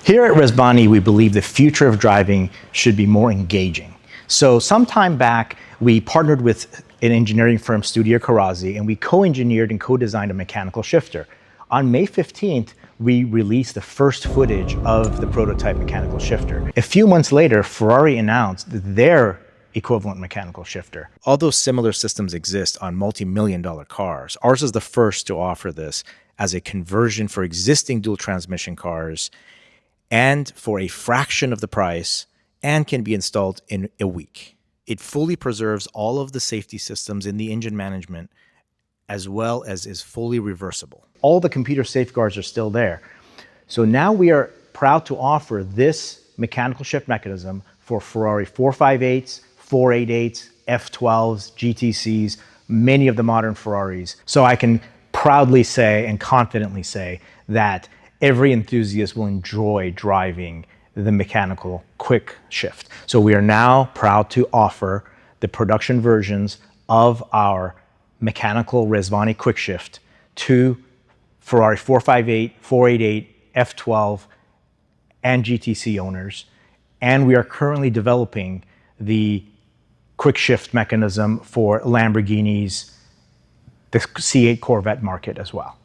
Here at Rezvani, we believe the future of driving should be more engaging. So some time back, we partnered with an engineering firm, Studio Carrozzi, and we co-engineered and co-designed a mechanical shifter. On May 15th, we released the first footage of the prototype mechanical shifter. A few months later, Ferrari announced their equivalent mechanical shifter. Although similar systems exist on multi-million-dollar cars, ours is the first to offer this as a conversion for existing dual transmission cars and for a fraction of the price, and can be installed in a week. It fully preserves all of the safety systems in the engine management, as well as is fully reversible. All the computer safeguards are still there. So now we are proud to offer this mechanical shift mechanism for Ferrari 458s, 488s, F12s, GTCs, many of the modern Ferraris. So I can proudly say and confidently say that every enthusiast will enjoy driving the mechanical quick shift. So we are now proud to offer the production versions of our mechanical Rezvani Quick Shift to Ferrari 458, 488, F12, and GTC owners. And we are currently developing the quick shift mechanism for Lamborghini's, the C8 Corvette market as well.